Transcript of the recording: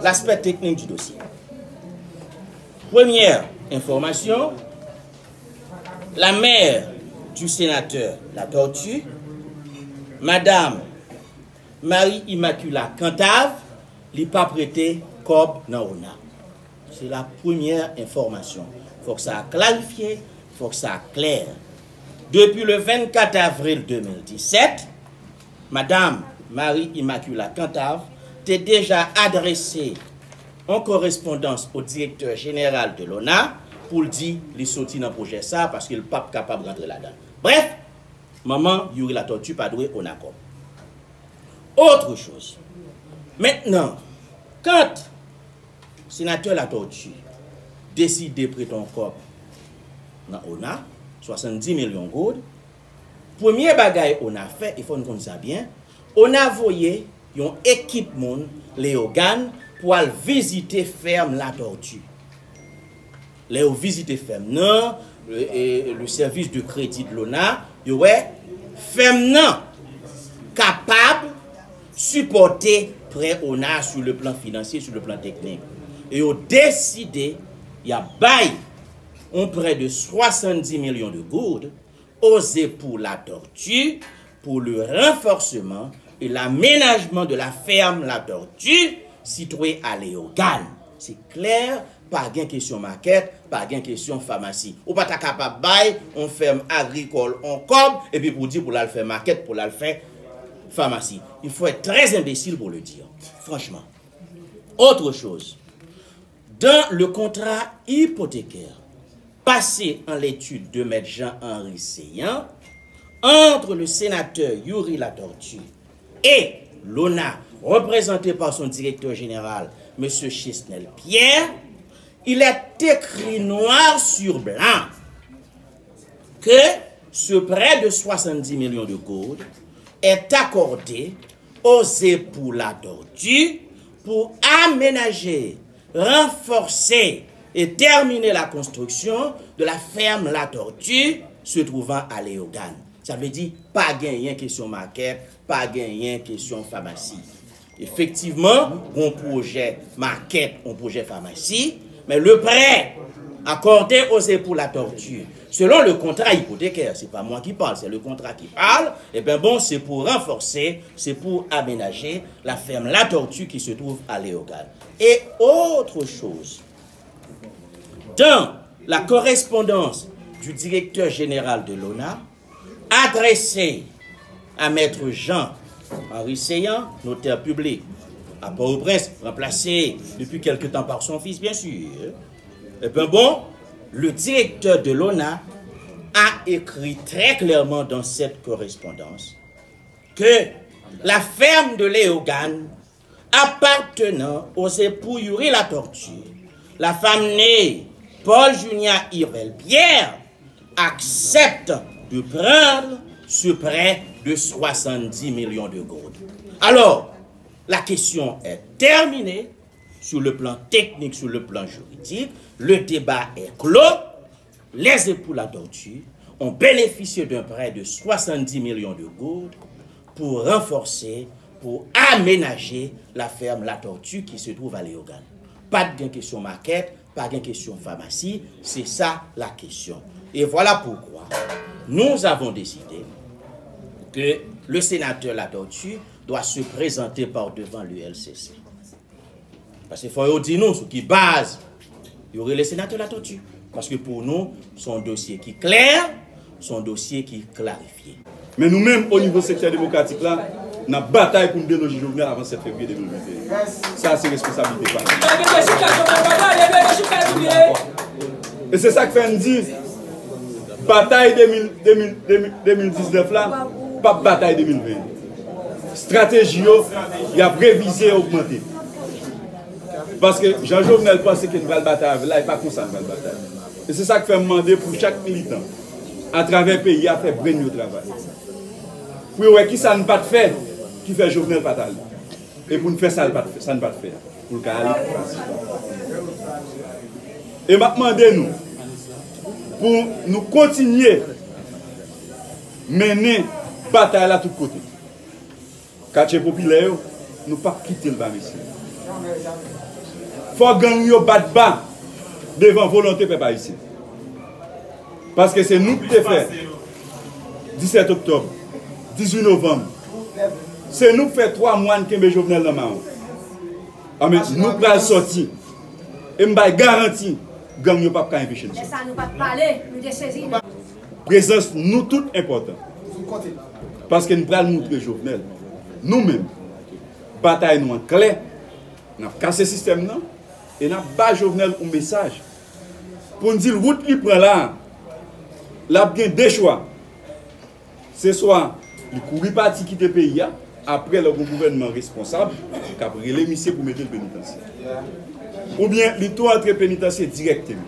l'aspect technique du dossier. Première information, la mère du sénateur La Tortue, Madame Marie-Immaculée Cantave, n'a pas prêté corps dans l'ONA. C'est la première information. Il faut que ça clarifie, il faut que ça clair. Depuis le 24 avril 2017, Madame Marie-Immaculée Cantave t'a déjà adressé en correspondance au directeur général de l'ONA pour le dire qu'il sorti dans le projet ça parce qu'il n'est pas capable de rentrer là-dedans. Bref, maman Yuri La Tortue pas doué au accord. Autre chose. Maintenant, quand le sénateur La Tortue décide de prêter un corps dans l'ONA, 70 millions de gourdes, premier bagage on a fait, il faut nous connaître ça bien, on a envoyé une équipe les organes pour aller visiter ferme La Tortue. Les visiter ferme non, le service de crédit de l'ONA, ferme non capable supporter prêt ONA sur le plan financier, sur le plan technique. Et ont décidé, il y a bail on près de 70 millions de gourdes osé pour La Tortue, pour le renforcement et l'aménagement de la ferme La Tortue située à Léogane. C'est clair, pas de question maquette, pas de question pharmacie. Ou pas capable bail, on ferme agricole, on cob, et puis pour dire pour la faire maquette, pour la faire pharmacie. Il faut être très imbécile pour le dire, franchement. Autre chose, dans le contrat hypothécaire, passé en l'étude de M. Jean-Henri Seyan, entre le sénateur Yuri La Tortue et l'ONA, représenté par son directeur général, M. Chesnel Pierre, il est écrit noir sur blanc que ce prêt de 70 millions de gourdes est accordé aux époux La Tortue pour aménager, renforcer et terminer la construction de la ferme La Tortue se trouvant à Léogane. Ça veut dire pas gagner question maquette, pas gagner question pharmacie. Effectivement, on projet maquette, on projet pharmacie, mais le prêt accordé aux époux La Tortue, selon le contrat hypothécaire, c'est pas moi qui parle, c'est le contrat qui parle, et bien bon, c'est pour renforcer, c'est pour aménager la ferme La Tortue qui se trouve à Léogane. Et autre chose, dans la correspondance du directeur général de l'ONA, adressée à Maître Jean-Henri Seyan, notaire public, à Port-au-Prince, remplacé depuis quelque temps par son fils, bien sûr. Et bien bon, le directeur de l'ONA a écrit très clairement dans cette correspondance que la ferme de Léogane appartenant aux époux Yuri La Tortue, la femme née Paul Junia Irvel Pierre, accepte de prendre ce prêt de 70 millions de gourdes. Alors, la question est terminée sur le plan technique, sur le plan juridique. Le débat est clos. Les époux La Tortue ont bénéficié d'un prêt de 70 millions de gourdes pour renforcer, pour aménager la ferme La Tortue qui se trouve à Léogane. Pas de question maquette, pas de question pharmacie, c'est ça la question. Et voilà pourquoi nous avons décidé que le sénateur La Tortue doit se présenter par devant l'ULCC. Parce qu'il faut dire nous, ce qui base, il y aurait le sénateur La Tortue. Parce que pour nous, son dossier qui est clair, son dossier qui est clarifié. Mais nous-mêmes, au niveau secteur démocratique, là, nous avons bataille pour nous déloger Jovenel avant 7 février 2021. Ça, c'est responsabilité par nous. Et c'est ça que fait nous dire, bataille 2019 là, pas bataille 2020. Stratégie, il y a révisé et augmenté. Parce que Jean-Jovenel pensait qu'il y a une vraie bataille, là, il n'est pas comme ça une vraie bataille. Et c'est ça que fait demander pour chaque militant, à travers le pays, à faire bien le travail. Pour voir qui ça ne pas faire, qui fait Jovenel Patal. Et pour nous faire ça, ça ne pas faire. Pour le cas et maintenant, nous, pour nous continuer mener bataille à tous côtés. Quartier populaire, nous ne pas quitter le bas ici. faut gang yo battre bas devant volonté peuple haïtien. Parce que c'est nous qui t'ai fait 17 octobre, 18 novembre. C'est nous qui fait 3 mois que Jovenel dans main. Ah mais nous pral sortir. Et m'ba garantie gang yo pas empêcher nous. Mais ça nous pas parler, nous de saisir. Présence nous tout important. Parce que nous pral montrer Jovenel. Nous-mêmes bataille nous en clair. N'a cassé le système non et n'a pas Jovenel un message pour nous dire route il prend là. Là bien deux choix. C'est soit il courir parti quitter le pays après le gouvernement responsable qui a pris l'émission pour mettre le pénitentiaire. Ou bien il doit entrer pénitentiaire directement.